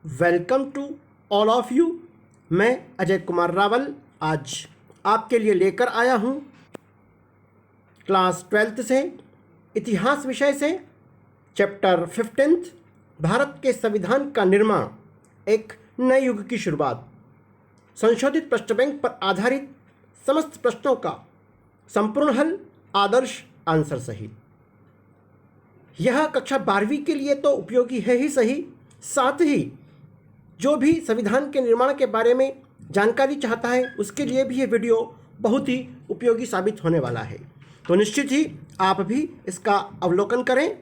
Welcome to all of you. मैं अजय कुमार रावल आज आपके लिए लेकर आया हूँ क्लास 12th से इतिहास विषय से चैप्टर 15 भारत के संविधान का निर्माण, एक नए युग की शुरुआत। संशोधित पृष्ठ बैंक पर आधारित समस्त प्रश्नों का संपूर्ण हल, आदर्श आंसर सही। यह कक्षा 12वीं के लिए तो उपयोगी है ही सही, साथ ही जो भी संविधान के निर्माण के बारे में जानकारी चाहता है उसके लिए भी ये वीडियो बहुत ही उपयोगी साबित होने वाला है। तो निश्चित ही आप भी इसका अवलोकन करें।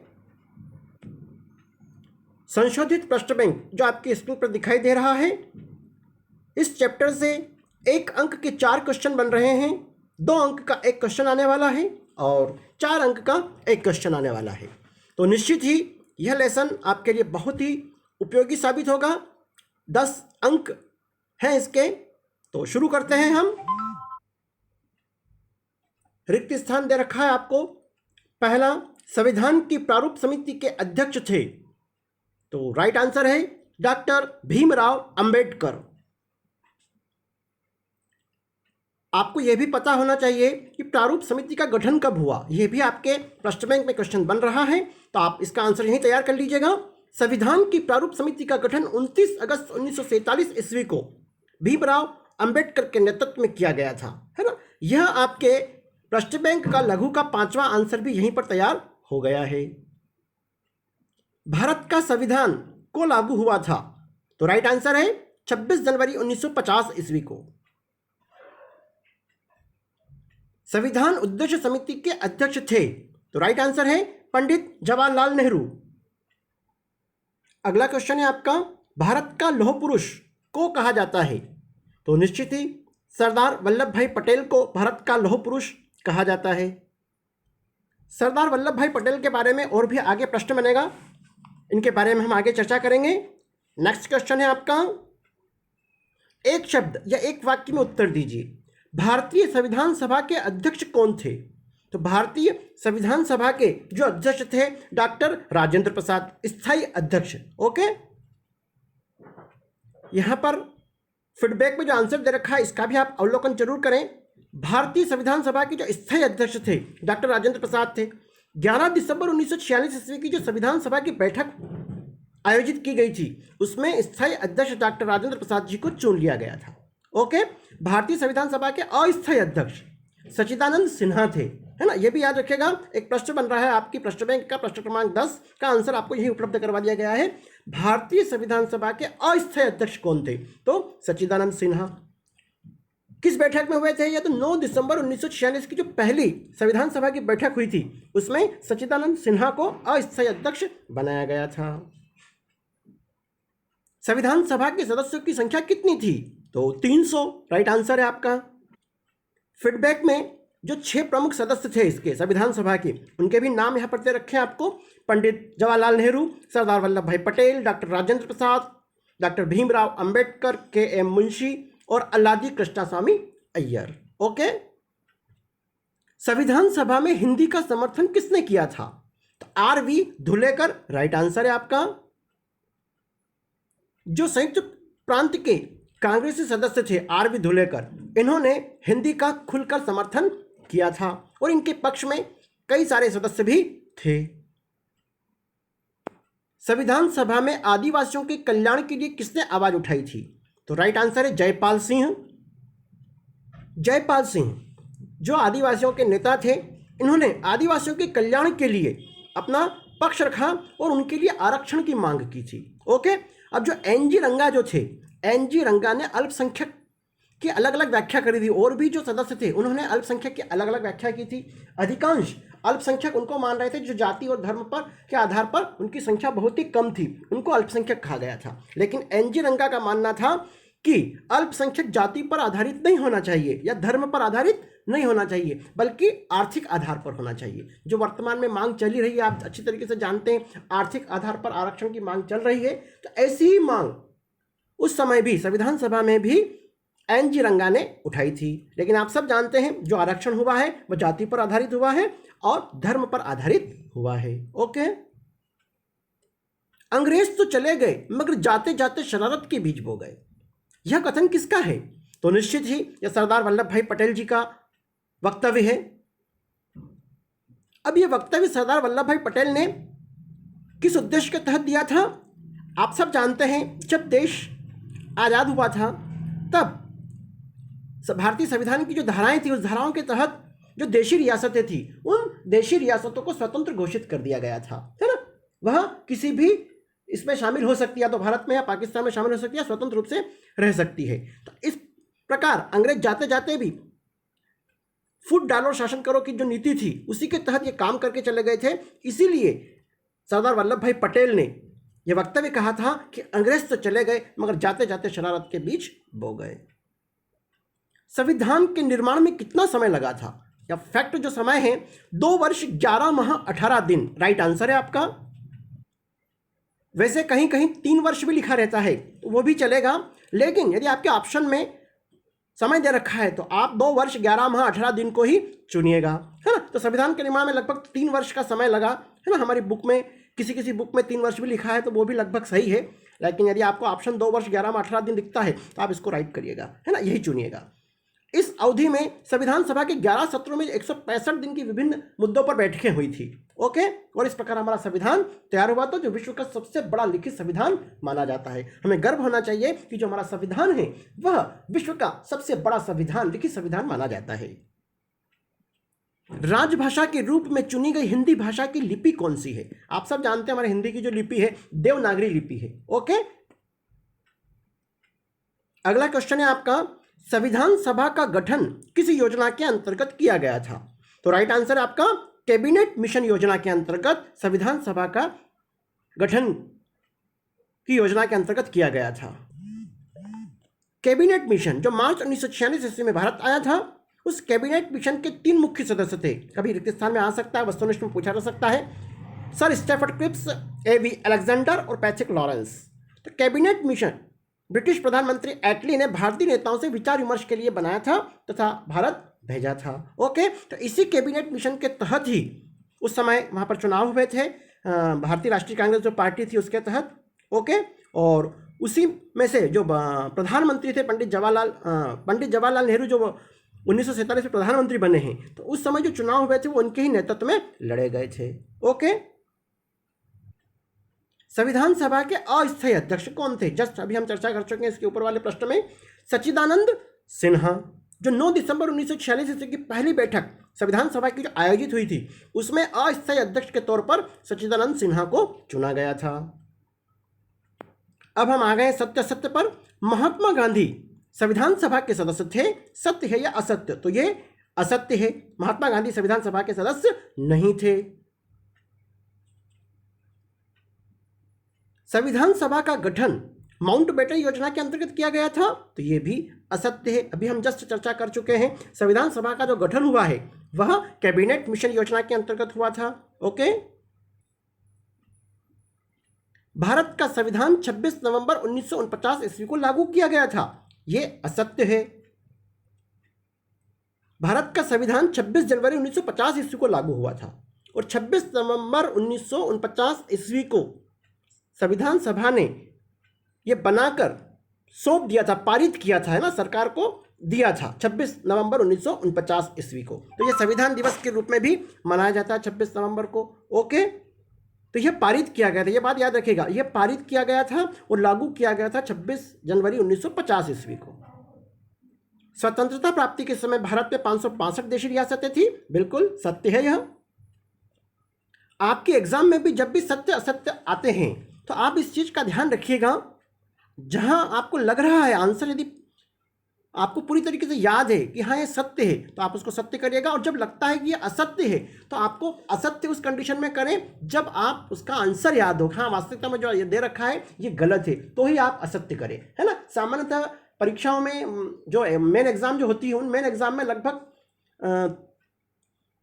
संशोधित पृष्ठ बैंक जो आपकी स्क्रीन पर दिखाई दे रहा है, इस चैप्टर से 1 अंक के 4 क्वेश्चन बन रहे हैं। 2 अंक का 1 क्वेश्चन आने वाला है और 4 अंक का 1 क्वेश्चन आने वाला है। तो निश्चित ही यह लेसन आपके लिए बहुत ही उपयोगी साबित होगा। 10 अंक हैं इसके। तो शुरू करते हैं हम। रिक्त स्थान दे रखा है आपको। पहला, संविधान की प्रारूप समिति के अध्यक्ष थे, तो राइट आंसर है डॉक्टर भीमराव अंबेडकर। आपको यह भी पता होना चाहिए कि प्रारूप समिति का गठन कब हुआ, यह भी आपके प्रश्न बैंक में क्वेश्चन बन रहा है, तो आप इसका आंसर यहीं तैयार कर लीजिएगा। संविधान की प्रारूप समिति का गठन 29 अगस्त 1947 ईस्वी को भीमराव अंबेडकर के नेतृत्व में किया गया था, है ना। यह आपके प्रश्न बैंक का लघु का 5वां आंसर भी यहीं पर तैयार हो गया है। भारत का संविधान को लागू हुआ था, तो राइट आंसर है 26 जनवरी 1950 ईस्वी को। संविधान उद्देश्य समिति के अध्यक्ष थे, तो राइट आंसर है पंडित जवाहरलाल नेहरू। अगला क्वेश्चन है आपका, भारत का लौह पुरुष को कहा जाता है, तो निश्चित ही सरदार वल्लभ भाई पटेल को भारत का लौह पुरुष कहा जाता है। सरदार वल्लभ भाई पटेल के बारे में और भी आगे प्रश्न बनेगा, इनके बारे में हम आगे चर्चा करेंगे। नेक्स्ट क्वेश्चन है आपका, एक शब्द या एक वाक्य में उत्तर दीजिए। भारतीय संविधान सभा के अध्यक्ष कौन थे? तो भारतीय संविधान सभा के जो अध्यक्ष थे डॉक्टर राजेंद्र प्रसाद, स्थायी अध्यक्ष। ओके, यहां पर फीडबैक में जो आंसर दे रखा है इसका भी आप अवलोकन जरूर करें। भारतीय संविधान सभा के जो स्थायी अध्यक्ष थे डॉक्टर राजेंद्र प्रसाद थे। 11 दिसंबर 1946 ईस्वी की जो संविधान सभा की बैठक आयोजित की गई थी उसमें स्थायी अध्यक्ष डॉक्टर राजेंद्र प्रसाद जी को चुन लिया गया था। ओके, भारतीय संविधान सभा के अस्थायी अध्यक्ष सच्चिदानंद सिन्हा थे, है ना। यह भी याद रखिएगा। एक प्रश्न बन रहा है आपकी प्रश्न बैंक का, प्रश्न क्रमांक 10 का आंसर आपको यही उपलब्ध करवा दिया गया है। भारतीय संविधान सभा के अस्थायी अध्यक्ष कौन थे? तो सच्चिदानंद सिन्हा। किस बैठक में हुए थे? यह तो 9 दिसंबर 1946 की जो पहली संविधान सभा की बैठक हुई थी उसमें सच्चिदानंद सिन्हा को अस्थायी अध्यक्ष बनाया गया था। संविधान सभा के सदस्यों की संख्या कितनी थी? तो 300 राइट आंसर है आपका। फीडबैक में जो 6 प्रमुख सदस्य थे इसके संविधान सभा के, उनके भी नाम यहाँ पर दे रखे हैं आपको। पंडित जवाहरलाल नेहरू, सरदार वल्लभ भाई Patel, doctor Rajendra Prasad, doctor Bhimrao Ambedkar, KM. Munshi और अल्लादी कृष्णास्वामी अय्यर। ओके, संविधान सभा में हिंदी का समर्थन किसने किया था? तो आर.वी. धुलेकर राइट आंसर है आपका। जो संयुक्त प्रांत के कांग्रेसी सदस्य थे आर.वी. धुलेकर, इन्होंने हिंदी का खुलकर समर्थन किया था और इनके पक्ष में कई सारे सदस्य भी थे। संविधान सभा में आदिवासियों के कल्याण के लिए किसने आवाज उठाई थी? तो राइट आंसर है जयपाल सिंह। जयपाल सिंह जो आदिवासियों के नेता थे, इन्होंने आदिवासियों के कल्याण के लिए अपना पक्ष रखा और उनके लिए आरक्षण की मांग की थी। ओके, अब जो एन.जी. रंगा जो थे, एन.जी. रंगा ने अल्पसंख्यक की अलग अलग व्याख्या करी थी और भी जो सदस्य थे उन्होंने अल्पसंख्यक की अलग अलग व्याख्या की थी। अधिकांश अल्पसंख्यक उनको मान रहे थे जो जाति और धर्म पर के आधार पर उनकी संख्या बहुत ही कम थी, उनको अल्पसंख्यक कहा गया था। लेकिन एन.जी. रंगा का मानना था कि अल्पसंख्यक जाति पर आधारित नहीं होना चाहिए या धर्म पर आधारित नहीं होना चाहिए, बल्कि आर्थिक आधार पर होना चाहिए। जो वर्तमान में मांग चली रही है, आप अच्छी तरीके से जानते हैं, आर्थिक आधार पर आरक्षण की मांग चल रही है। तो ऐसी ही मांग उस समय भी संविधान सभा में भी एन.जी. रंगा ने उठाई थी। लेकिन आप सब जानते हैं जो आरक्षण हुआ है वह जाति पर आधारित हुआ है और धर्म पर आधारित हुआ है। ओके, अंग्रेज तो चले गए मगर जाते जाते शरारत के बीज बो गए। यह कथन किसका है? तो निश्चित ही यह सरदार वल्लभ भाई पटेल जी का वक्तव्य है। अब यह वक्तव्य सरदार वल्लभ भाई पटेल ने किस उद्देश्य के तहत दिया था? आप सब जानते हैं, जब देश आज़ाद हुआ था तब भारतीय संविधान की जो धाराएं थी, उस धाराओं के तहत जो देशी रियासतें थी, उन देशी रियासतों को स्वतंत्र घोषित कर दिया गया था, है ना। वह किसी भी इसमें शामिल हो सकती है, तो भारत में या पाकिस्तान में शामिल हो सकती है, स्वतंत्र रूप से रह सकती है। तो इस प्रकार अंग्रेज जाते जाते भी फूट डालो शासन करो की जो नीति थी, उसी के तहत ये काम करके चले गए थे। इसीलिए सरदार वल्लभ भाई पटेल ने यह वक्तव्य कहा था कि अंग्रेज तो चले गए मगर जाते जाते शरारत के बीज बो गए। संविधान के निर्माण में कितना समय लगा था? या फैक्ट जो समय है 2 वर्ष 11 माह 18 दिन, राइट आंसर है आपका। वैसे कहीं कहीं 3 वर्ष भी लिखा रहता है तो वो भी चलेगा, लेकिन यदि आपके ऑप्शन में समय दे रखा है तो आप 2 वर्ष 11 माह 18 दिन को ही चुनिएगा, है ना। तो संविधान के निर्माण में लगभग 3 वर्ष का समय लगा, है ना। हमारी बुक में किसी किसी बुक में 3 वर्ष भी लिखा है तो वो भी लगभग सही है, लेकिन यदि आपको ऑप्शन 2 वर्ष 11 माह 18 दिन दिखता है तो आप इसको राइट करिएगा, है ना, यही चुनिएगा। इस अवधि में संविधान सभा के 11 सत्रों में 165 दिन की विभिन्न मुद्दों पर बैठकें हुई थी, ओके। और इस प्रकार हमारा संविधान तैयार हुआ, तो जो विश्व का सबसे बड़ा लिखित संविधान माना जाता है। हमें गर्व होना चाहिए कि जो हमारा संविधान है वह विश्व का सबसे बड़ा संविधान, लिखित संविधान माना जाता है। राजभाषा के रूप में चुनी गई हिंदी भाषा की लिपि कौन सी है? आप सब जानते हैं हमारे हिंदी की जो लिपि है देवनागरी लिपि है, ओके। अगला क्वेश्चन है आपका, संविधान सभा का गठन किस योजना के अंतर्गत किया गया था? तो राइट आंसर है आपका कैबिनेट मिशन योजना के अंतर्गत संविधान सभा का गठन की योजना के अंतर्गत किया गया था। कैबिनेट मिशन जो मार्च 1946 ईस्वी में भारत आया था, उस कैबिनेट मिशन के 3 मुख्य सदस्य थे। कभी रिक्त स्थान में आ सकता है, वस्तुनिष्ठ में पूछा जा सकता है। Sir Stafford Cripps, A.V. Alexander और पैट्रिक लॉरेंस। तो कैबिनेट मिशन ब्रिटिश प्रधानमंत्री एटली ने भारतीय नेताओं से विचार विमर्श के लिए बनाया था तथा भारत भेजा था, ओके। तो इसी कैबिनेट मिशन के तहत ही उस समय वहाँ पर चुनाव हुए थे, भारतीय राष्ट्रीय कांग्रेस जो पार्टी थी उसके तहत, ओके। और उसी में से जो प्रधानमंत्री थे पंडित जवाहरलाल नेहरू, जो 1947 में प्रधानमंत्री बने हैं, तो उस समय जो चुनाव हुए थे वो उनके ही नेतृत्व में लड़े गए थे, ओके। संविधान सभा के अस्थायी अध्यक्ष कौन थे? जस्ट अभी हम चर्चा कर चुके हैं इसके ऊपर वाले प्रश्न में। सच्चिदानंद सिन्हा, जो 9 दिसंबर 1946 ईस्वी की पहली बैठक संविधान सभा की जो आयोजित हुई थी, उसमें अस्थायी अध्यक्ष के तौर पर सच्चिदानंद सिन्हा को चुना गया था। अब हम आ गए सत्य असत्य पर। महात्मा गांधी संविधान सभा के सदस्य थे, सत्य है या असत्य? तो ये असत्य है, महात्मा गांधी संविधान सभा के सदस्य नहीं थे। संविधान सभा का गठन माउंटबेटन योजना के अंतर्गत किया गया था, तो यह भी असत्य है। अभी हम जस्ट चर्चा कर चुके हैं, संविधान सभा का जो गठन हुआ है वह कैबिनेट मिशन योजना के अंतर्गत हुआ था, ओके। भारत का संविधान 26 नवंबर 1949 ईस्वी को लागू किया गया था, यह असत्य है। भारत का संविधान 26 जनवरी 1950 ईस्वी को लागू हुआ था और 26 नवंबर 1949 ईस्वी को संविधान सभा ने यह बनाकर सौंप दिया था, पारित किया था, है ना, सरकार को दिया था 26 नवंबर 1949 ईस्वी को। तो यह संविधान दिवस के रूप में भी मनाया जाता है 26 नवंबर को, ओके। तो यह पारित किया गया था, यह बात याद रखिएगा, यह पारित किया गया था और लागू किया गया था 26 जनवरी 1950 ईस्वी को। स्वतंत्रता प्राप्ति के समय भारत में 565 देशी रियासतें थी, बिल्कुल सत्य है यह। आपके एग्जाम में भी जब भी सत्य असत्य आते हैं तो आप इस चीज का ध्यान रखिएगा, जहां आपको लग रहा है आंसर, यदि आपको पूरी तरीके से याद है कि हाँ ये सत्य है तो आप उसको सत्य करिएगा, और जब लगता है कि ये असत्य है तो आपको असत्य उस कंडीशन में करें जब आप उसका आंसर याद हो, हाँ वास्तविकता में जो ये दे रखा है ये गलत है, तो ही आप असत्य करें, है ना। सामान्यतः परीक्षाओं में जो मेन एग्जाम जो होती है, उन मेन एग्जाम में लगभग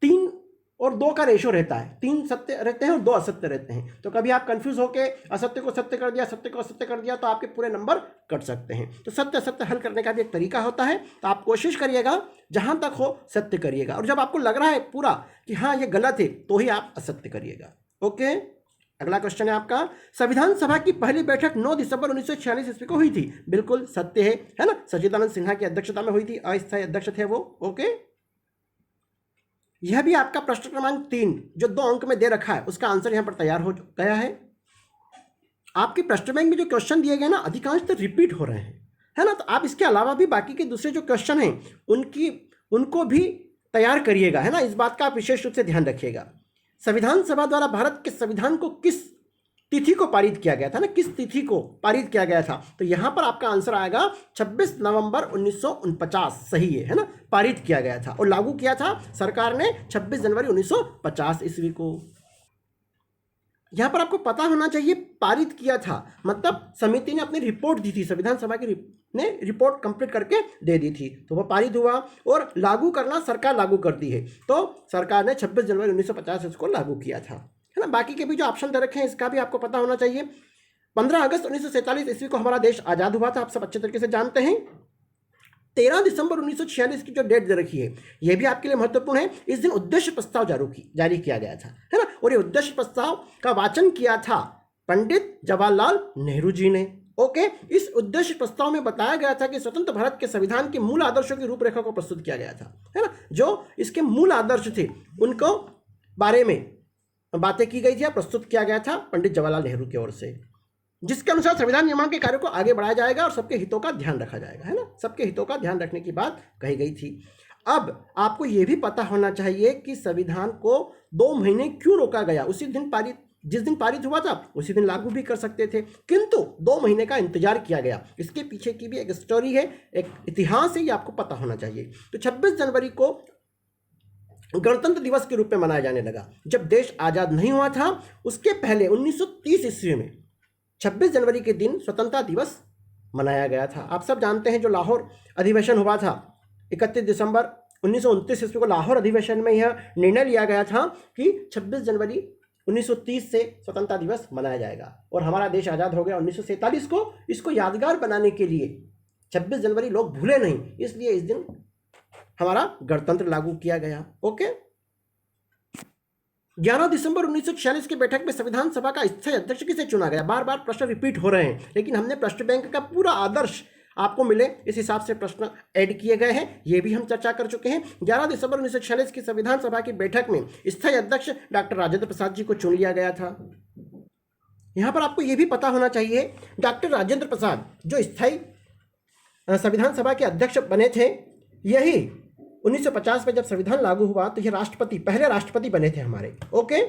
3 और 2 का रेशो रहता है, 3 सत्य रहते हैं और 2 असत्य रहते हैं। तो कभी आप कंफ्यूज होकर असत्य को सत्य कर दिया, सत्य को असत्य कर दिया, तो आपके पूरे नंबर कट सकते हैं। तो सत्य असत्य हल करने का भी एक तरीका होता है, तो आप कोशिश करिएगा जहां तक हो सत्य करिएगा, और जब आपको लग रहा है पूरा कि हाँ ये गलत है तो ही आप असत्य करिएगा, ओके। अगला क्वेश्चन है आपका, संविधान सभा की पहली बैठक 9 दिसंबर 1946 ईस्वी को हुई थी। बिल्कुल सत्य है ना। सच्चिदानंद सिन्हा की अध्यक्षता में हुई थी, अस्थायी अध्यक्ष थे वो। ओके, यह भी आपका प्रश्न क्रमांक 3 जो 2 अंक में दे रखा है उसका आंसर यहां पर तैयार हो गया है। आपके प्रश्न बैंक में जो क्वेश्चन दिए गए ना अधिकांश तो रिपीट हो रहे हैं, है ना। तो आप इसके अलावा भी बाकी के दूसरे जो क्वेश्चन हैं उनको भी तैयार करिएगा, है ना। इस बात का आप विशेष रूप से ध्यान रखिएगा। संविधान सभा द्वारा भारत के संविधान को किस तिथि को पारित किया गया था ना, किस तिथि को पारित किया गया था? तो यहां पर आपका आंसर आएगा 26 नवंबर 1949। सही है ना। पारित किया गया था और लागू किया था सरकार ने 26 जनवरी 1950 ईस्वी को। यहां पर आपको पता होना चाहिए पारित किया था मतलब समिति ने अपनी रिपोर्ट दी थी, संविधान सभा की ने रिपोर्ट कंप्लीट करके दे दी थी, तो वह पारित हुआ। और लागू करना सरकार लागू करती है, तो सरकार ने 26 जनवरी 1950 इसको लागू किया था, है ना। बाकी के भी जो ऑप्शन दे रखे हैं इसका भी आपको पता होना चाहिए। 15 अगस्त 1947 ईस्वी को हमारा देश आजाद हुआ था, आप सब अच्छे तरीके से जानते हैं। 13 दिसंबर 1946 की जो डेट दे रखी है यह भी आपके लिए महत्वपूर्ण है। इस दिन उद्देश्य प्रस्ताव जारी किया गया था, है ना। और ये उद्देश्य प्रस्ताव का वाचन किया था पंडित जवाहरलाल नेहरू जी ने। ओके, इस उद्देश्य प्रस्ताव में बताया गया था कि स्वतंत्र भारत के संविधान के मूल आदर्शों की रूपरेखा को प्रस्तुत किया गया था, है ना। जो इसके मूल आदर्श थे उनको बारे में बातें की गई थी, प्रस्तुत किया गया था पंडित जवाहरलाल नेहरू की ओर से, जिसके अनुसार संविधान निर्माण के कार्य को आगे बढ़ाया जाएगा और सबके हितों का ध्यान रखा जाएगा, है ना। सबके हितों का ध्यान रखने की बात कही गई थी। अब आपको यह भी पता होना चाहिए कि संविधान को 2 महीने क्यों रोका गया। उसी दिन जिस दिन पारित हुआ था उसी दिन लागू भी कर सकते थे, किंतु 2 महीने का इंतजार किया गया। इसके पीछे की भी एक स्टोरी है, एक इतिहास है, ये आपको पता होना चाहिए। तो 26 जनवरी को गणतंत्र दिवस के रूप में मनाया जाने लगा। जब देश आजाद नहीं हुआ था उसके पहले 1930 ईस्वी में 26 जनवरी के दिन स्वतंत्रता दिवस मनाया गया था। आप सब जानते हैं जो लाहौर अधिवेशन हुआ था 31 दिसंबर 1929 ईस्वी को लाहौर अधिवेशन में यह निर्णय लिया गया था कि 26 जनवरी 1930 से स्वतंत्रता दिवस मनाया जाएगा और हमारा देश आज़ाद हो गया 1947 को। इसको यादगार बनाने के लिए 26 जनवरी लोग भूले नहीं, इसलिए इस दिन हमारा गणतंत्र लागू किया गया। ओके, 11 दिसंबर 1946 की बैठक में संविधान सभा का स्थायी अध्यक्ष किसे चुना गया? बार बार प्रश्न रिपीट हो रहे हैं, लेकिन हमने प्रश्न बैंक का पूरा आदर्श आपको मिले इस हिसाब से प्रश्न ऐड किए गए हैं, ये भी हम चर्चा कर चुके हैं। 11 दिसंबर 1946 की संविधान सभा की बैठक में स्थायी अध्यक्ष डॉक्टर राजेंद्र प्रसाद जी को चुन लिया गया था। यहां पर आपको यह भी पता होना चाहिए डॉक्टर राजेंद्र प्रसाद जो स्थायी संविधान सभा के अध्यक्ष बने थे, यही 1950 में जब संविधान लागू हुआ तो ये पहले राष्ट्रपति बने थे हमारे। ओके,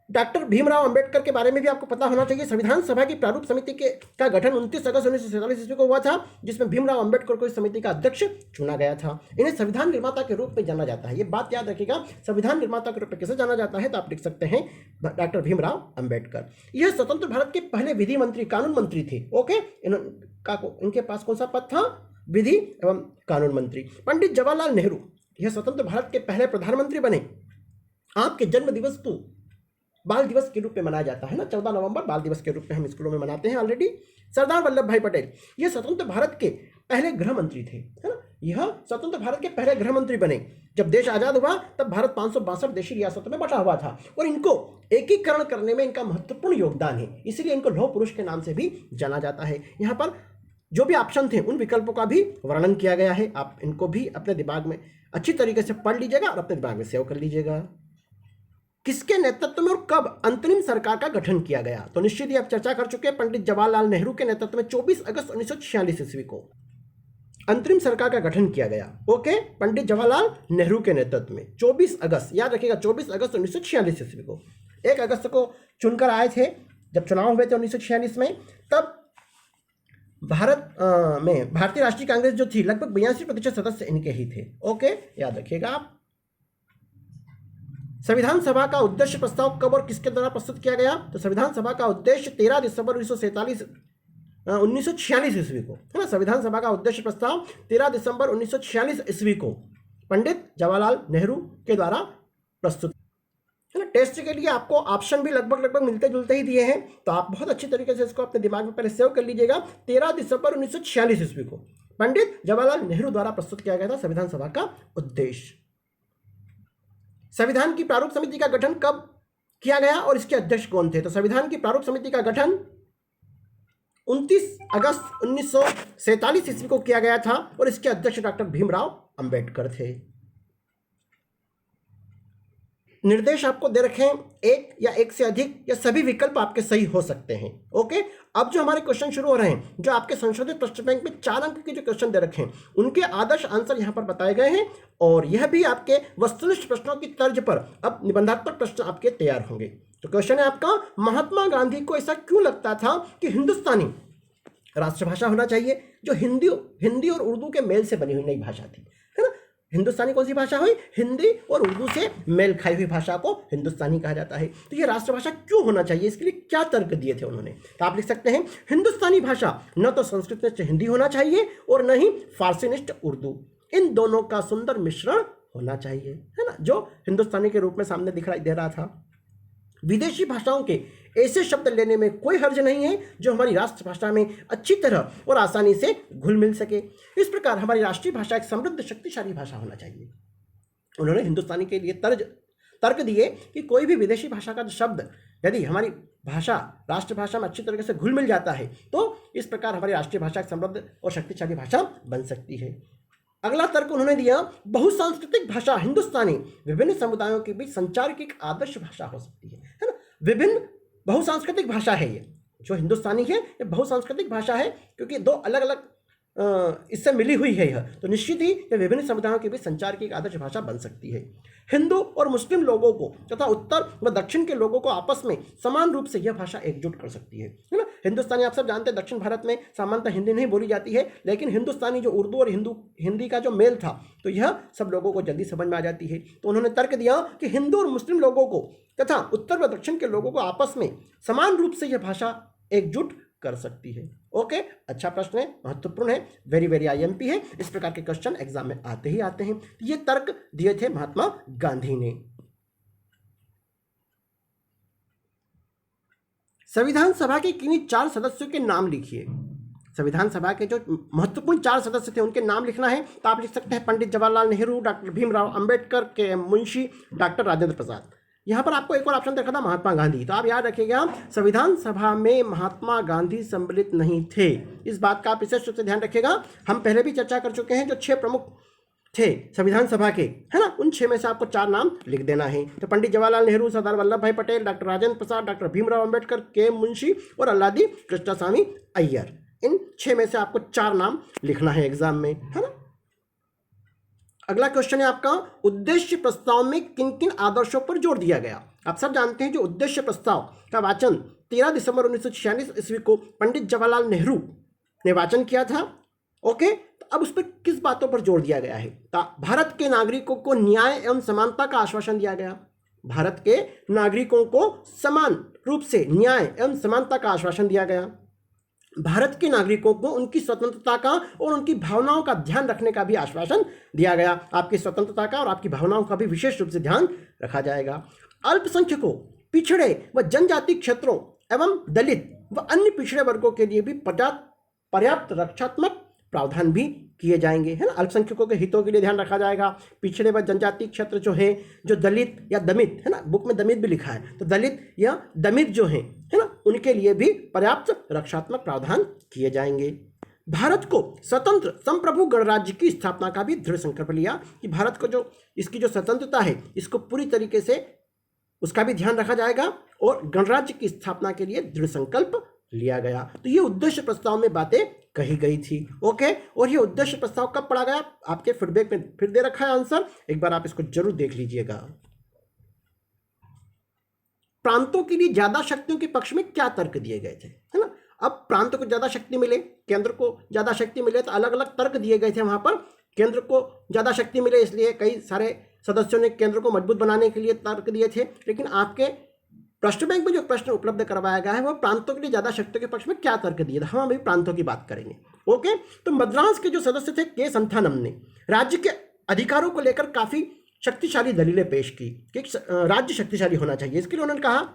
डॉक्टर भीमराव अंबेडकर के बारे में भी आपको पता होना चाहिए। संविधान सभा की प्रारूप समिति का गठन 29 अगस्त 1947 ईस्वी को हुआ था, जिसमें भीमराव अंबेडकर को इस समिति का अध्यक्ष चुना गया था। इन्हें संविधान निर्माता के रूप में जाना जाता है, ये बात याद रखिएगा। संविधान निर्माता के रूप में कैसे जाना जाता है तो आप लिख सकते हैं डॉक्टर भीमराव अंबेडकर। यह स्वतंत्र भारत के पहले विधि मंत्री, कानून मंत्री थे। ओके, इनके पास कौन सा पद था? विधि एवं कानून मंत्री। पंडित जवाहरलाल नेहरू यह स्वतंत्र भारत के पहले प्रधानमंत्री बने। आपके जन्म दिवस को बाल दिवस के रूप में मनाया जाता है ना, 14 नवंबर बाल दिवस के रूप में हम स्कूलों में मनाते हैं ऑलरेडी। सरदार वल्लभ भाई पटेल ये स्वतंत्र भारत के पहले गृह मंत्री थे, है ना। यह स्वतंत्र भारत के पहले गृह मंत्री बने। जब देश आजाद हुआ तब भारत 562 देशी रियासतों में बटा हुआ था और इनको एकीकरण करने में इनका महत्वपूर्ण योगदान है, इसलिए इनको लौह पुरुष के नाम से भी जाना जाता है। यहाँ पर जो भी ऑप्शन थे उन विकल्पों का भी वर्णन किया गया है, आप इनको भी अपने दिमाग में अच्छी तरीके से पढ़ लीजिएगा और अपने दिमाग में सेव कर लीजिएगा। किसके नेतृत्व में और कब अंतरिम सरकार का गठन किया गया? तो निश्चित ही आप चर्चा कर चुके हैं, पंडित जवाहरलाल नेहरू के नेतृत्व में 24 अगस्त 1946 ईस्वी को अंतरिम सरकार का गठन किया गया। ओके, पंडित जवाहरलाल नेहरू के नेतृत्व में 24 अगस्त, याद रखिएगा 24 अगस्त 1946 ईस्वी को। 1 अगस्त को चुनकर आए थे जब चुनाव हुए थे 1946 में, तब भारत में भारतीय राष्ट्रीय कांग्रेस जो थी लगभग 82% सदस्य इनके ही थे। ओके, याद रखिएगा आप। संविधान सभा का उद्देश्य प्रस्ताव कब और किसके द्वारा प्रस्तुत किया गया? तो संविधान सभा का उद्देश्य 13 दिसंबर 1946 ईस्वी को, है ना। संविधान सभा का उद्देश्य प्रस्ताव 13 दिसंबर 1946 ईस्वी को पंडित जवाहरलाल नेहरू के द्वारा प्रस्तुत, है ना। टेस्ट के लिए आपको ऑप्शन भी लगभग मिलते जुलते ही दिए हैं, तो आप बहुत अच्छी तरीके से इसको अपने दिमाग में पहले सेव कर लीजिएगा। 13 दिसंबर 1946 ईस्वी को पंडित जवाहरलाल नेहरू द्वारा प्रस्तुत किया गया था संविधान सभा का उद्देश्य। संविधान की प्रारूप समिति का गठन कब किया गया और इसके अध्यक्ष कौन थे? तो संविधान की प्रारूप समिति का गठन 29 अगस्त 1947 ईस्वी को किया गया था और इसके अध्यक्ष डॉक्टर भीमराव अंबेडकर थे। निर्देश आपको दे रखे हैं, एक या एक से अधिक या सभी विकल्प आपके सही हो सकते हैं। ओके, अब जो हमारे क्वेश्चन शुरू हो रहे हैं, जो आपके संशोधित प्रश्न बैंक में 4 अंक के जो क्वेश्चन दे रखे हैं उनके आदर्श आंसर यहां पर बताए गए हैं और यह भी आपके वस्तुनिष्ठ प्रश्नों की तर्ज पर अब निबंधात्मक प्रश्न आपके तैयार होंगे। तो क्वेश्चन है आपका, महात्मा गांधी को ऐसा क्यों लगता था कि हिंदुस्तानी राष्ट्रभाषा होना चाहिए, जो हिंदी और उर्दू के मेल से बनी हुई नई भाषा थी, है ना। हिंदुस्तानी कौन सी भाषा हुई? हिंदी और उर्दू से मेल खाई हुई भाषा को हिंदुस्तानी कहा जाता है। तो ये राष्ट्रभाषा क्यों होना चाहिए, इसके लिए क्या तर्क दिए थे उन्होंने? तो आप लिख सकते हैं, हिंदुस्तानी भाषा न तो संस्कृतनिष्ठ हिंदी होना चाहिए और न ही फारसीनिष्ठ उर्दू, इन दोनों का सुंदर मिश्रण होना चाहिए, है ना, जो हिंदुस्तानी के रूप में सामने दिखाई दे रहा था। विदेशी भाषाओं के ऐसे शब्द लेने में कोई हर्ज नहीं है जो हमारी राष्ट्रभाषा में अच्छी तरह और आसानी से घुल मिल सके। इस प्रकार हमारी राष्ट्रीय भाषा एक समृद्ध शक्तिशाली भाषा होना चाहिए। उन्होंने हिंदुस्तानी के लिए तर्क दिए कि कोई भी विदेशी भाषा का शब्द यदि हमारी भाषा राष्ट्रभाषा में अच्छी तरीके से घुल मिल जाता है तो इस प्रकार हमारी राष्ट्रीय भाषा एक समृद्ध और शक्तिशाली भाषा बन सकती है। अगला तर्क उन्होंने दिया, बहुसांस्कृतिक भाषा हिंदुस्तानी विभिन्न समुदायों के बीच संचार की एक आदर्श भाषा हो सकती है ना। विभिन्न बहुसांस्कृतिक भाषा है ये, जो हिंदुस्तानी है ये बहुसांस्कृतिक भाषा है क्योंकि दो अलग अलग इससे मिली हुई है यह, तो निश्चित ही यह विभिन्न समुदायों के बीच संचार की एक आदर्श भाषा बन सकती है। हिंदू और मुस्लिम लोगों को तथा उत्तर व दक्षिण के लोगों को आपस में समान रूप से यह भाषा एकजुट कर सकती है ना। हिंदुस्तानी आप सब जानते हैं दक्षिण भारत में सामान्यतः हिंदी नहीं बोली जाती है, लेकिन हिंदुस्तानी जो उर्दू और हिंदी का जो मेल था तो यह सब लोगों को जल्दी समझ में आ जाती है। तो उन्होंने तर्क दिया कि हिंदू और मुस्लिम लोगों को तथा उत्तर व दक्षिण के लोगों को आपस में समान रूप से यह भाषा एकजुट कर सकती है। ओके, अच्छा प्रश्न है, महत्वपूर्ण है, वेरी वेरी आईएमपी है। इस प्रकार के क्वेश्चन एग्जाम में आते ही आते हैं। ये तर्क दिए थे महात्मा गांधी ने। संविधान सभा के किन्हीं 4 सदस्यों के नाम लिखिए। संविधान सभा के जो महत्वपूर्ण 4 सदस्य थे उनके नाम लिखना है। तो आप लिख सकते हैं पंडित जवाहरलाल नेहरू, डॉक्टर भीमराव अंबेडकर, के मुंशी, डॉक्टर राजेंद्र प्रसाद। यहाँ पर आपको एक और ऑप्शन देखा था महात्मा गांधी, तो आप याद रखिएगा संविधान सभा में महात्मा गांधी सम्मिलित नहीं थे। इस बात का आप विशेष रूप से ध्यान रखिएगा। हम पहले भी चर्चा कर चुके हैं जो 6 प्रमुख थे संविधान सभा के, है ना, उन 6 में से आपको 4 नाम लिख देना है। तो पंडित जवाहरलाल नेहरू, सरदार वल्लभ भाई पटेल, डॉक्टर राजेंद्र प्रसाद, डॉक्टर भीमराव अंबेडकर, के मुंशी और अल्लादी कृष्णस्वामी अय्यर, इन 6 में से आपको 4 नाम लिखना है एग्जाम में, है ना। अगला क्वेश्चन है आपका, उद्देश्य प्रस्ताव में किन किन आदर्शों पर जोर दिया गया? आप सब जानते हैं जो उद्देश्य प्रस्ताव का वाचन 13 दिसंबर 1946 ईस्वी को पंडित जवाहरलाल नेहरू ने वाचन किया था। ओके, तो अब उस पर किस बातों पर जोर दिया गया है? तो भारत के नागरिकों को न्याय एवं समानता का आश्वासन दिया गया। भारत के नागरिकों को समान रूप से न्याय एवं समानता का आश्वासन दिया गया। भारत के नागरिकों को उनकी स्वतंत्रता का और उनकी भावनाओं का ध्यान रखने का भी आश्वासन दिया गया। आपकी स्वतंत्रता का और आपकी भावनाओं का भी विशेष रूप से ध्यान रखा जाएगा। अल्पसंख्यकों, पिछड़े व जनजाति क्षेत्रों एवं दलित व अन्य पिछड़े वर्गों के लिए भी पर्याप्त रक्षात्मक प्रावधान भी किए जाएंगे, है ना। अल्पसंख्यकों के हितों के लिए ध्यान रखा जाएगा। पिछड़े व जनजाति क्षेत्र जो है, जो दलित या दमित, है ना, बुक में दमित भी लिखा है, तो दलित या दमित जो है ना, उनके लिए भी पर्याप्त रक्षात्मक प्रावधान किए जाएंगे। भारत को स्वतंत्र संप्रभु गणराज्य की स्थापना का भी दृढ़ संकल्प लिया कि भारत को जो इसकी जो स्वतंत्रता है इसको पूरी तरीके से उसका भी ध्यान रखा जाएगा और गणराज्य की स्थापना के लिए दृढ़ संकल्प लिया गया। तो ये उद्देश्य प्रस्ताव में बातें कही गई थी। ओके, और ये उद्देश्य प्रस्ताव कब पढ़ा गया? आपके फीडबैक में फिर दे रखा है आंसर, एक बार आप इसको जरूर देख लीजिएगा। प्रांतों के लिए ज्यादा शक्तियों के पक्ष में क्या तर्क दिए गए थे, है ना। अब प्रांत को ज्यादा शक्ति मिले, केंद्र को ज्यादा शक्ति मिले, तो अलग अलग तर्क दिए गए थे वहां पर। केंद्र को ज्यादा शक्ति मिले इसलिए कई सारे सदस्यों ने केंद्र को मजबूत बनाने के लिए तर्क दिए थे, लेकिन आपके प्रश्न बैंक में जो प्रश्न उपलब्ध करवाया गया है वो प्रांतों के लिए ज्यादा शक्तियों के पक्ष में क्या तर्क दिए थे। हम अभी प्रांतों की बात करेंगे। ओके, तो मद्रास के जो सदस्य थे के संथानम ने राज्य के अधिकारों को लेकर काफी शक्तिशाली दलीलें पेश की कि राज्य शक्तिशाली होना चाहिए। इसके लिए उन्होंने कहा,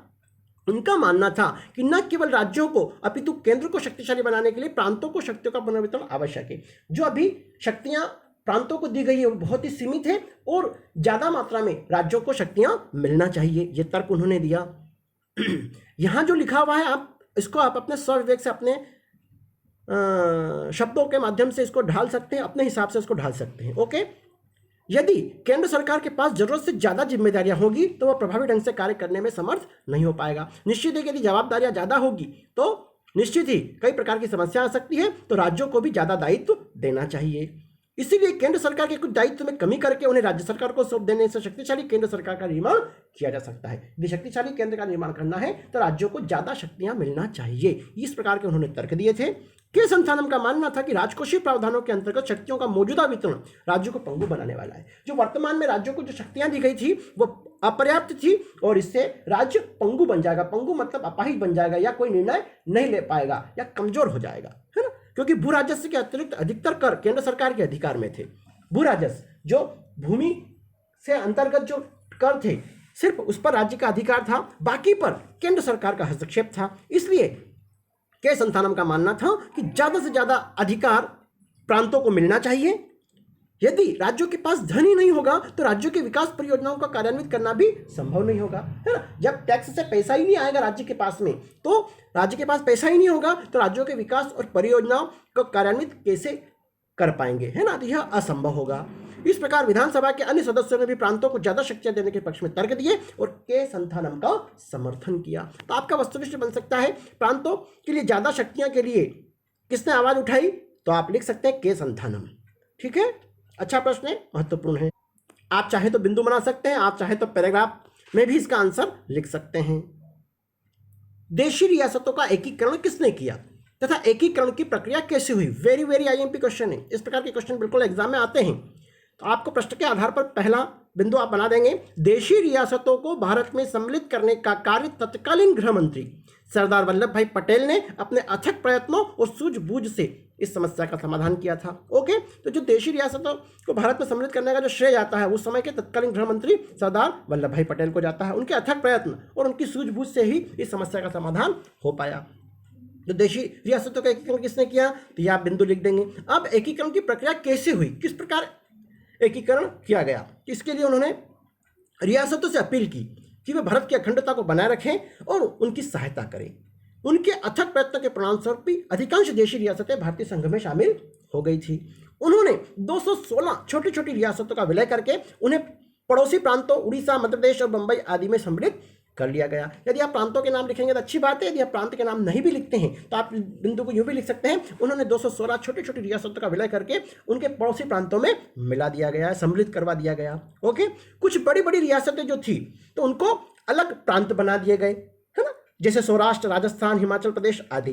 उनका मानना था कि न केवल राज्यों को अपितु केंद्र को शक्तिशाली बनाने के लिए प्रांतों को शक्तियों का पुनर्वितरण आवश्यक है। जो अभी शक्तियां प्रांतों को दी गई है वो बहुत ही सीमित है और ज़्यादा मात्रा में राज्यों को शक्तियां मिलना चाहिए, ये तर्क उन्होंने दिया। यहाँ जो लिखा हुआ है आप इसको आप अपने स्वविवेक से अपने शब्दों के माध्यम से इसको ढाल सकते हैं, अपने हिसाब से इसको ढाल सकते हैं। ओके, यदि केंद्र सरकार के पास जरूरत से ज्यादा जिम्मेदारियां होगी तो वह प्रभावी ढंग से कार्य करने में समर्थ नहीं हो पाएगा। निश्चित है कि यदि जवाबदारियां ज्यादा होगी तो निश्चित ही कई प्रकार की समस्या आ सकती है, तो राज्यों को भी ज्यादा दायित्व देना चाहिए। इसीलिए केंद्र सरकार के कुछ दायित्व में कमी करके उन्हें राज्य सरकार को सौंप देने से शक्तिशाली केंद्र सरकार का निर्माण किया जा सकता है। यदि शक्तिशाली केंद्र का निर्माण करना है तो राज्यों को ज्यादा शक्तियां मिलना चाहिए। इस प्रकार के उन्होंने तर्क दिए थे। के संथानम का मानना था कि राजकोषीय प्रावधानों के अंतर्गत शक्तियों का मौजूदा वितरण राज्यों को पंगु बनाने वाला है। जो वर्तमान में राज्यों को जो शक्तियां दी गई थी वो अपर्याप्त थी और इससे राज्य पंगु बन जाएगा। पंगु मतलब अपाहिज बन जाएगा या कोई निर्णय नहीं ले पाएगा या कमजोर हो जाएगा, है ना, क्योंकि भू राजस्व के अतिरिक्त अधिकतर कर केंद्र सरकार के अधिकार में थे। भू राजस्व जो भूमि से अंतर्गत जो कर थे सिर्फ उस पर राज्य का अधिकार था, बाकी पर केंद्र सरकार का हस्तक्षेप था। इसलिए के संथानम का मानना था कि ज्यादा से ज्यादा अधिकार प्रांतों को मिलना चाहिए। यदि राज्यों के पास धन ही नहीं होगा तो राज्यों के विकास परियोजनाओं का कार्यान्वित करना भी संभव नहीं होगा, है ना। जब टैक्स से पैसा ही नहीं आएगा राज्य के पास में, तो राज्य के पास पैसा ही नहीं होगा तो राज्यों के विकास और परियोजनाओं को कार्यान्वित कैसे कर पाएंगे, है ना, तो यह असंभव होगा। इस प्रकार विधानसभा के अन्य सदस्यों ने भी प्रांतों को ज्यादा शक्तियां देने के पक्ष में तर्क दिए और के संथानम का समर्थन किया। तो आपका वस्तुनिष्ठ बन सकता है प्रांतों के लिए ज्यादा शक्तियां के लिए किसने आवाज उठाई, तो आप लिख सकते हैं के संथानम। ठीक है, अच्छा प्रश्न है, महत्वपूर्ण है। आप चाहे तो बिंदु बना सकते हैं, आप चाहे तो पैराग्राफ में भी इसका आंसर लिख सकते हैं। देशी रियासतों का एकीकरण किसने किया तथा एकीकरण की प्रक्रिया कैसे हुई? वेरी वेरी आईएमपी क्वेश्चन है। इस प्रकार के क्वेश्चन बिल्कुल एग्जाम में आते हैं। तो आपको प्रश्न के आधार पर पहला बिंदु आप बना देंगे। देशी रियासतों को भारत में सम्मिलित करने का कार्य तत्कालीन गृह मंत्री सरदार वल्लभ भाई पटेल ने अपने अथक प्रयत्नों और सूझबूझ से इस समस्या का समाधान किया था। ओके, तो जो देशी रियासतों को भारत में सम्मिलित करने का जो श्रेय जाता है उस समय के तत्कालीन गृह मंत्री सरदार वल्लभ भाई पटेल को जाता है। उनके अथक प्रयत्न और उनकी सूझबूझ से ही इस समस्या का समाधान हो पाया। जो देशी रियासतों का एकीकरण किसने किया, तो यह आप बिंदु लिख देंगे। अब एकीकरण की प्रक्रिया कैसे हुई, किस प्रकार एकीकरण किया गया, इसके लिए उन्होंने रियासतों से अपील की कि वे भारत की अखंडता को बनाए रखें और उनकी सहायता करें। उनके अथक प्रयत्न के परिणामस्वरूप भी अधिकांश देशी रियासतें भारतीय संघ में शामिल हो गई थी। उन्होंने 216 छोटी छोटी रियासतों का विलय करके उन्हें पड़ोसी प्रांतों उड़ीसा, मध्य प्रदेश और बंबई आदि में सम्मिलित कर लिया गया। यदि आप प्रांतों के नाम लिखेंगे तो अच्छी बात है, यदि आप प्रांत के नाम नहीं भी लिखते हैं तो आप बिंदु को यूं भी लिख सकते हैं, उन्होंने 216 छोटी छोटी रियासतों का विलय करके उनके पड़ोसी प्रांतों में मिला दिया गया, सम्मिलित करवा दिया गया। ओके, कुछ बड़ी बड़ी रियासतें जो थी तो उनको अलग प्रांत बना दिए गए, है ना, जैसे सौराष्ट्र, राजस्थान, हिमाचल प्रदेश आदि।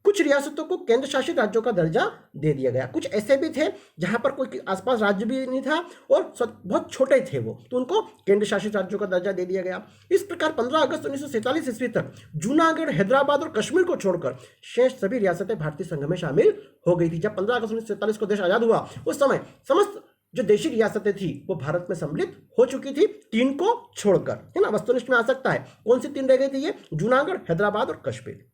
कुछ रियासतों को केंद्र शासित राज्यों का दर्जा दे दिया गया। कुछ ऐसे भी थे जहां पर कोई आसपास राज्य भी नहीं था और बहुत छोटे थे वो, तो उनको केंद्र शासित राज्यों का दर्जा दे दिया गया। इस प्रकार 15 अगस्त 1947 ईस्वी तक जूनागढ़, हैदराबाद और कश्मीर को छोड़कर शेष सभी रियासतें भारतीय संघ में शामिल हो गई थी। जब 15 अगस्त 1947 को देश आजाद हुआ उस समय समस्त जो देशी रियासतें थी वो भारत में सम्मिलित हो चुकी थी, 3 को छोड़कर, है ना। वस्तुनिष्ठ में आ सकता है कौन सी 3 रह गई थी, ये जूनागढ़, हैदराबाद और कश्मीर।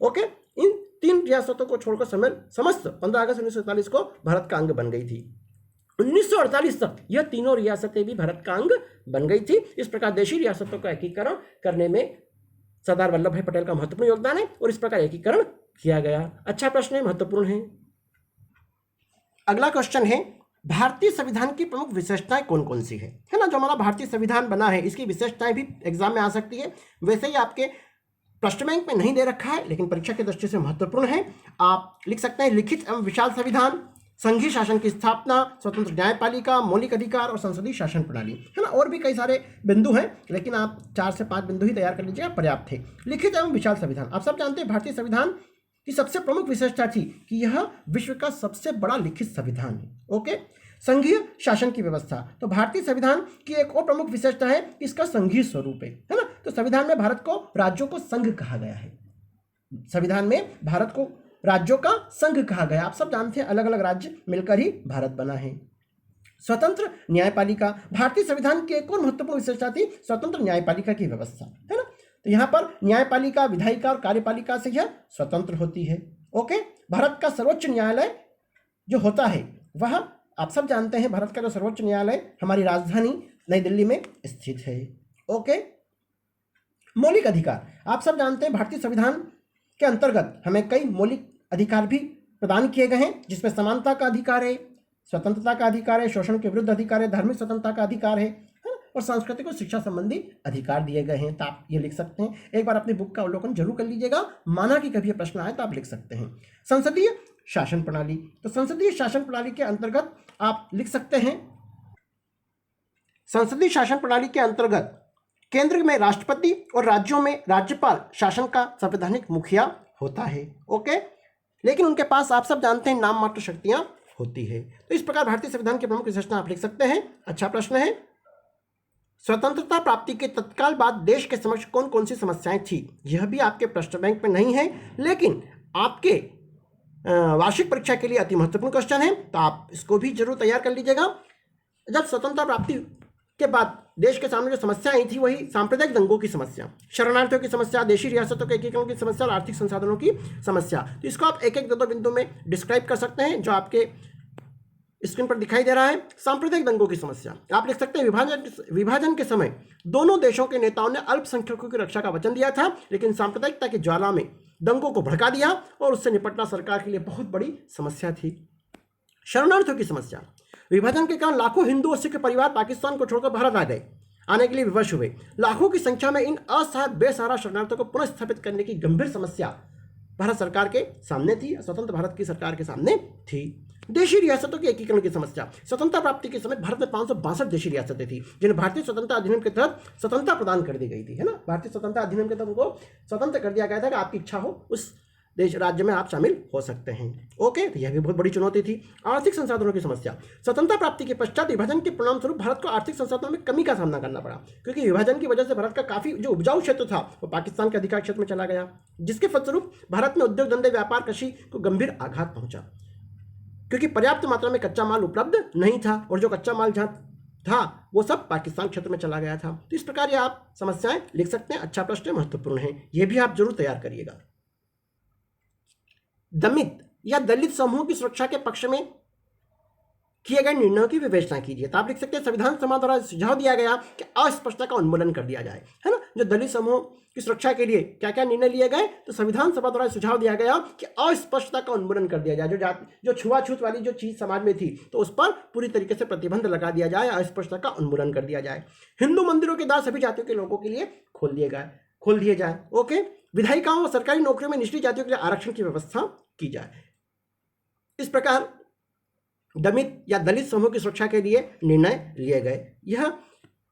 ओके, इन 3 रियासतों को छोड़कर समस्त 15 अगस्त 1947 को भारत का अंग बन गई थी। 1948 तक यह तीनों रियासतें भी भारत का अंग बन गई थी। इस प्रकार देशी रियासतों का एकीकरण करने में सरदार वल्लभ भाई पटेल का महत्वपूर्ण योगदान है और इस प्रकार एकीकरण किया गया। अच्छा प्रश्न है, महत्वपूर्ण है। अगला क्वेश्चन है, भारतीय संविधान की प्रमुख विशेषताएं कौन कौन सी है ना। जो हमारा भारतीय संविधान बना है इसकी विशेषताएं भी एग्जाम में आ सकती है। वैसे ही आपके प्रश्न बैंक में नहीं दे रखा है लेकिन परीक्षा की दृष्टि से महत्वपूर्ण है। आप लिख सकते हैं लिखित एवं विशाल संविधान, संघीय शासन की स्थापना, स्वतंत्र न्यायपालिका, मौलिक अधिकार और संसदीय शासन प्रणाली, है ना। और भी कई सारे बिंदु हैं लेकिन आप 4 से 5 बिंदु ही तैयार कर लीजिएगा, पर्याप्त है। लिखित एवं विशाल संविधान, आप सब जानते हैं भारतीय संविधान की सबसे प्रमुख विशेषता थी कि यह विश्व का सबसे बड़ा लिखित संविधान है। ओके, संघीय शासन की व्यवस्था, तो भारतीय संविधान की एक और प्रमुख विशेषता है इसका संघीय स्वरूप है ना। तो संविधान में भारत को राज्यों को संघ कहा गया है। संविधान में भारत को राज्यों का संघ कहा गया। आप सब जानते हैं अलग अलग राज्य मिलकर ही भारत बना है। स्वतंत्र न्यायपालिका, भारतीय संविधान की एक और महत्वपूर्ण विशेषता थी स्वतंत्र न्यायपालिका की व्यवस्था, है ना। तो यहाँ पर न्यायपालिका, विधायिका और कार्यपालिका से यह स्वतंत्र होती है। ओके, भारत का सर्वोच्च न्यायालय जो होता है वह आप सब जानते हैं भारत का जो सर्वोच्च न्यायालय हमारी राजधानी नई दिल्ली में स्थित है। ओके, मौलिक अधिकार, आप सब जानते हैं भारतीय संविधान के अंतर्गत हमें कई मौलिक अधिकार भी प्रदान किए गए हैं, जिसमें समानता का अधिकार है, स्वतंत्रता का अधिकार है, शोषण के विरुद्ध अधिकार है, धार्मिक स्वतंत्रता का अधिकार है और सांस्कृतिक और शिक्षा संबंधी अधिकार दिए गए हैं। तो आप ये लिख सकते हैं, एक बार अपनी बुक का अवलोकन जरूर कर लीजिएगा, माना कि कभी प्रश्न आए तो आप लिख सकते हैं। संसदीय शासन प्रणाली, तो संसदीय शासन प्रणाली के अंतर्गत आप लिख सकते हैं, संसदीय शासन प्रणाली के अंतर्गत केंद्र में राष्ट्रपति और राज्यों में राज्यपाल शासन का संवैधानिक मुखिया होता है। ओके, लेकिन उनके पास आप सब जानते हैं नाम मात्र शक्तियां होती है। तो इस प्रकार भारतीय संविधान के प्रमुख विशेषता आप लिख सकते हैं। अच्छा प्रश्न है, स्वतंत्रता प्राप्ति के तत्काल बाद देश के समक्ष कौन कौन सी समस्याएं थी? यह भी आपके प्रश्न बैंक में नहीं है, लेकिन आपके वार्षिक परीक्षा के लिए अति महत्वपूर्ण क्वेश्चन है, तो आप इसको भी जरूर तैयार कर लीजिएगा। जब स्वतंत्रता प्राप्ति के बाद देश के सामने जो समस्या आई थी वही सांप्रदायिक दंगों की समस्या, शरणार्थियों की समस्या, देशी रियासतों के एकीकरण की समस्या और आर्थिक संसाधनों की समस्या। तो इसको आप एक एक दो बिंदु में डिस्क्राइब कर सकते हैं, जो आपके स्क्रीन पर दिखाई दे रहा है। सांप्रदायिक दंगों की समस्या आप लिख सकते हैं, विभाजन के समय दोनों देशों के नेताओं ने अल्पसंख्यकों की रक्षा का वचन दिया था, लेकिन सांप्रदायिकता की ज्वाला में दंगों को भड़का दिया और उससे निपटना सरकार के लिए बहुत बड़ी समस्या थी। शरणार्थियों की समस्या, विभाजन के कारण लाखों हिंदू और सिख परिवार पाकिस्तान को छोड़कर भारत आ गए, आने के लिए विवश हुए। लाखों की संख्या में इन असहाय बेसहारा शरणार्थियों को पुनः स्थापित करने की गंभीर समस्या भारत सरकार के सामने थी, स्वतंत्र भारत की सरकार के सामने थी। देशी रियासतों के एकीकरण की समस्या, स्वतंत्रता प्राप्ति के समय भारत में 562 देशी रियासतें थी, जिन्हें भारतीय स्वतंत्रता अधिनियम के तहत स्वतंत्रता प्रदान कर दी गई थी, है ना। भारतीय स्वतंत्रता अधिनियम के तहत उनको स्वतंत्र कर दिया गया था कि आपकी इच्छा हो उस देश राज्य में आप शामिल हो सकते हैं। ओके, तो यह भी बहुत बड़ी चुनौती थी। आर्थिक संसाधनों की समस्या, स्वतंत्रता प्राप्ति के पश्चात विभाजन के परिणाम स्वरूप भारत को आर्थिक संसाधनों में कमी का सामना करना पड़ा, क्योंकि विभाजन की वजह से भारत का काफी जो उपजाऊ क्षेत्र था वो पाकिस्तान के अधिकार क्षेत्र में चला गया, जिसके फलस्वरूप भारत में उद्योग धंधे, व्यापार, कृषि को गंभीर आघात पहुंचा, क्योंकि पर्याप्त मात्रा में कच्चा माल उपलब्ध नहीं था और जो कच्चा माल जहां था वो सब पाकिस्तान क्षेत्र में चला गया था। तो इस प्रकार ये आप समस्याएं लिख सकते हैं। अच्छा प्रश्न, महत्वपूर्ण है, यह भी आप जरूर तैयार करिएगा। दलित या दलित समूह की सुरक्षा के पक्ष में किए गए निर्णयों की विवेचना कीजिए। तो आप लिख सकते हैं, संविधान सभा द्वारा सुझाव दिया गया कि अस्पष्टता का उन्मूलन कर दिया जाए, है ना। जो दलित समूह की सुरक्षा के लिए क्या क्या निर्णय लिए गए, तो संविधान सभा द्वारा सुझाव दिया गया कि अस्पष्टता का उन्मूलन कर दिया जाए। जो छुआछूत वाली जो चीज समाज में थी तो उस पर पूरी तरीके से प्रतिबंध लगा दिया जाए, अस्पष्टता का उन्मूलन कर दिया जाए। हिंदू मंदिरों के द्वार सभी जातियों के लोगों के लिए खोल दिए जाए। ओके, विधायिकाओं और सरकारी नौकरियों में निचली जातियों के लिए आरक्षण की व्यवस्था की जाए। इस प्रकार दलित या दलित समूह की सुरक्षा के लिए निर्णय लिए गए। यह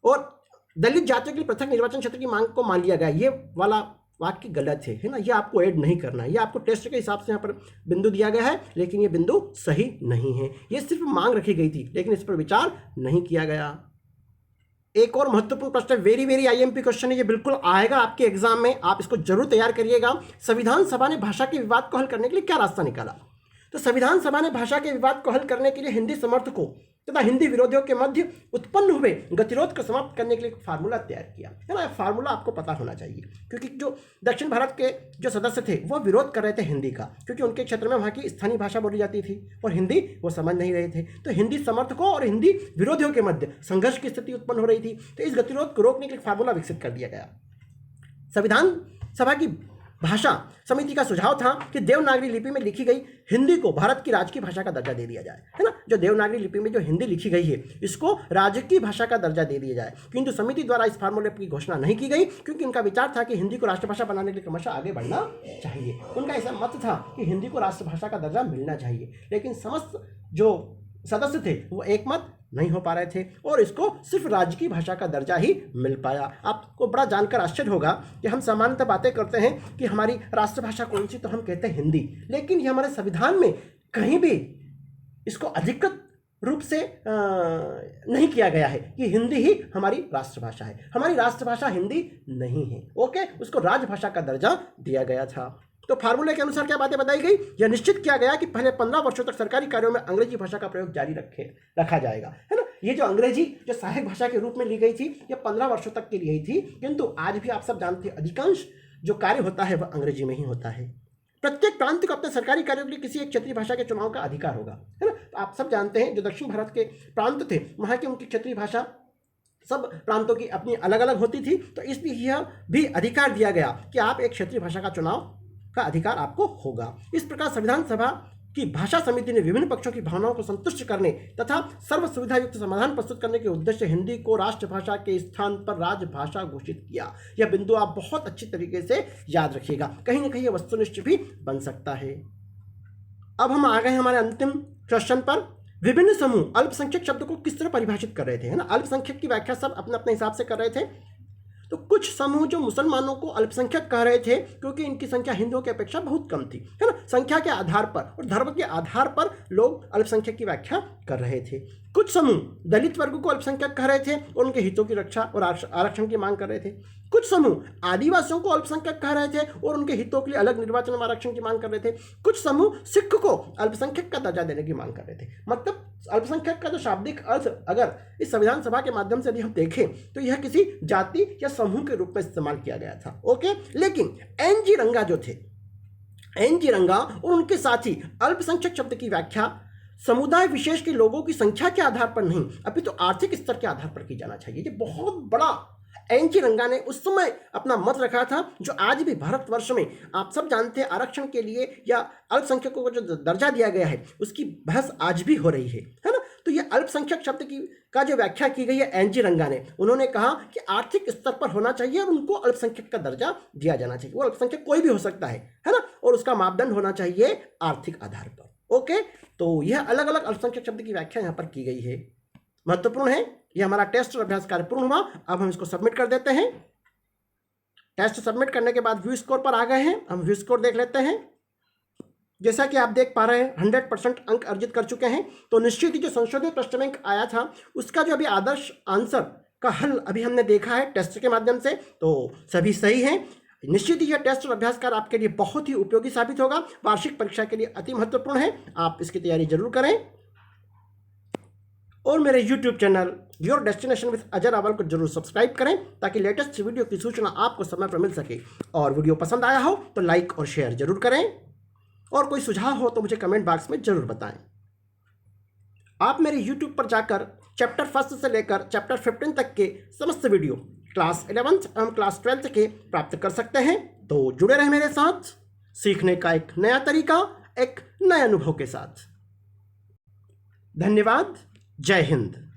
और दलित जातियों के लिए पृथक निर्वाचन क्षेत्र की मांग को मान लिया गया। ये वाला वाक्य गलत है ना, ये आपको ऐड नहीं करना है। ये आपको टेस्ट के हिसाब से यहाँ पर बिंदु दिया गया है, लेकिन ये बिंदु सही नहीं है। ये सिर्फ मांग रखी गई थी, लेकिन इस पर विचार नहीं किया गया। एक और महत्वपूर्ण प्रश्न, वेरी वेरी आईएमपी क्वेश्चन है, ये बिल्कुल आएगा आपके एग्जाम में, आप इसको जरूर तैयार करिएगा। संविधान सभा ने भाषा के विवाद को हल करने के लिए क्या रास्ता निकाला? तो संविधान सभा ने भाषा के विवाद को हल करने के लिए हिंदी समर्थकों तथा हिंदी विरोधियों के मध्य उत्पन्न हुए गतिरोध को समाप्त करने के लिए एक फार्मूला तैयार किया, है ना। फार्मूला आपको पता होना चाहिए, क्योंकि जो दक्षिण भारत के जो सदस्य थे वो विरोध कर रहे थे हिंदी का, क्योंकि उनके क्षेत्र में वहाँ की स्थानीय भाषा बोली जाती थी और हिंदी वो समझ नहीं रहे थे। तो हिंदी समर्थकों और हिंदी विरोधियों के मध्य संघर्ष की स्थिति उत्पन्न हो रही थी। तो इस गतिरोध को रोकने के लिए फार्मूला विकसित कर दिया गया। संविधान सभा की भाषा समिति का सुझाव था कि देवनागरी लिपि में लिखी गई हिंदी को भारत की राजकीय भाषा का दर्जा दे दिया जाए, है ना। जो देवनागरी लिपि में जो हिंदी लिखी गई है इसको राजकीय भाषा का दर्जा दे दिया जाए। किंतु समिति द्वारा इस फार्मूले की घोषणा नहीं की गई, क्योंकि उनका विचार था कि हिंदी को राष्ट्रभाषा बनाने के लिए क्रमशः आगे बढ़ना चाहिए। उनका ऐसा मत था कि हिंदी को राष्ट्रभाषा का दर्जा मिलना चाहिए, लेकिन समस्त जो सदस्य थे वो एक मत नहीं हो पा रहे थे और इसको सिर्फ राजकीय भाषा का दर्जा ही मिल पाया। आपको बड़ा जानकर आश्चर्य होगा कि हम सामान्यतः बातें करते हैं कि हमारी राष्ट्रभाषा कौन सी, तो हम कहते हैं हिंदी, लेकिन ये हमारे संविधान में कहीं भी इसको अधिकृत रूप से नहीं किया गया है कि हिंदी ही हमारी राष्ट्रभाषा है। हमारी राष्ट्रभाषा हिंदी नहीं है। ओके, उसको राजभाषा का दर्जा दिया गया था। तो फार्मूले के अनुसार क्या बातें बताई गई? यह निश्चित किया गया कि पहले 15 वर्षों तक सरकारी कार्यों में अंग्रेजी भाषा का प्रयोग जारी रखा जाएगा, है ना। ये जो अंग्रेजी जो सहायक भाषा के रूप में ली गई थी, ये 15 वर्षों तक के लिए ही थी, किंतु आज भी आप सब जानते हैं अधिकांश जो कार्य होता है वह अंग्रेजी में ही होता है। प्रत्येक प्रांत को अपने सरकारी कार्यों के लिए किसी एक क्षेत्रीय भाषा के चुनाव का अधिकार होगा, है ना। आप सब जानते हैं जो दक्षिण भारत के प्रांत थे वहाँ की उनकी क्षेत्रीय भाषा सब प्रांतों की अपनी अलग अलग होती थी, तो इसलिए यह भी अधिकार दिया गया कि आप एक क्षेत्रीय भाषा का चुनाव का अधिकार आपको होगा। इस प्रकार संविधान सभा की भाषा समिति ने विभिन्न पक्षों की भावनाओं को संतुष्ट करने तथा सर्व सुविधा युक्त समाधान प्रस्तुत करने के उद्देश्य हिंदी को राष्ट्रभाषा के स्थान पर राजभाषा घोषित किया। यह बिंदु आप बहुत अच्छी तरीके से याद रखिएगा, कहीं ना कहीं यह वस्तुनिष्ठ भी बन सकता है। अब हम आ गए हमारे अंतिम क्वेश्चन पर। विभिन्न समूह अल्पसंख्यक शब्द को किस तरह परिभाषित कर रहे थे, है ना। अल्पसंख्यक की व्याख्या सब अपने अपने हिसाब से कर रहे थे। तो कुछ समूह जो मुसलमानों को अल्पसंख्यक कह रहे थे क्योंकि इनकी संख्या हिंदुओं की अपेक्षा बहुत कम थी, है ना। संख्या के आधार पर और धर्म के आधार पर लोग अल्पसंख्यक की व्याख्या कर रहे थे। कुछ समूह दलित वर्ग को अल्पसंख्यक कह रहे थे और उनके हितों की रक्षा और आरक्षण की मांग कर रहे थे। कुछ समूह आदिवासियों को अल्पसंख्यक कह रहे थे और उनके हितों के लिए अलग निर्वाचन में आरक्षण की मांग कर रहे थे। कुछ समूह सिख को अल्पसंख्यक का दर्जा देने की मांग कर रहे थे। मतलब अल्पसंख्यक का जो शाब्दिक अर्थ अगर इस संविधान सभा के माध्यम से यदि हम देखें तो यह किसी जाति या समूह के रूप में इस्तेमाल किया गया था। ओके, लेकिन एनजी रंगा जो थे, एनजी रंगा और उनके साथी अल्पसंख्यक शब्द की व्याख्या समुदाय विशेष के लोगों की संख्या के आधार पर नहीं अपितु अर्थिक स्तर के आधार पर की जाना चाहिए। ये बहुत बड़ा एनजी रंगा ने उस समय अपना मत रखा था, जो आज भी भारतवर्ष में आप सब जानते हैं आरक्षण के लिए या अल्पसंख्यकों को जो दर्जा दिया गया है उसकी बहस आज भी हो रही है ना। तो ये अल्पसंख्यक शब्द का जो व्याख्या की गई है एनजी रंगा ने, उन्होंने कहा कि आर्थिक स्तर पर होना चाहिए और उनको अल्पसंख्यक का दर्जा दिया जाना चाहिए। वो अल्पसंख्यक कोई भी हो सकता है ना, और उसका मापदंड होना चाहिए आर्थिक आधार पर। ओके, तो यह अलग अलग अल्पसंख्यक शब्द की व्याख्या यहाँ पर की गई है, महत्वपूर्ण है। यह हमारा टेस्ट और अभ्यास कार्य पूर्ण हुआ। अब हम इसको सबमिट कर देते हैं। टेस्ट सबमिट करने के बाद व्यू स्कोर पर आ गए हैं, हम व्यू स्कोर देख लेते हैं। जैसा कि आप देख पा रहे हैं 100% अंक अर्जित कर चुके हैं। तो निश्चित ही जो संशोधित प्रश्न बैंक आया था उसका जो अभी आदर्श आंसर का हल अभी हमने देखा है टेस्ट के माध्यम से, तो सभी सही हैं। निश्चित ही यह टेस्ट और अभ्यास कार्य आपके लिए बहुत ही उपयोगी साबित होगा, वार्षिक परीक्षा के लिए अति महत्वपूर्ण है। आप इसकी तैयारी जरूर करें और मेरे YouTube channel your destination with Ajay Rawal को जरूर सब्सक्राइब करें ताकि लेटेस्ट वीडियो की सूचना आपको समय पर मिल सके। और वीडियो पसंद आया हो तो लाइक और शेयर जरूर करें, और कोई सुझाव हो तो मुझे कमेंट बॉक्स में जरूर बताएं। आप मेरे YouTube पर जाकर चैप्टर 1 से लेकर चैप्टर 15 तक के समस्त वीडियो क्लास 11th एवं क्लास 12th के प्राप्त कर सकते हैं। तो जुड़े रहें मेरे साथ, सीखने का एक नया तरीका, एक नए अनुभव के साथ। धन्यवाद। जय हिंद।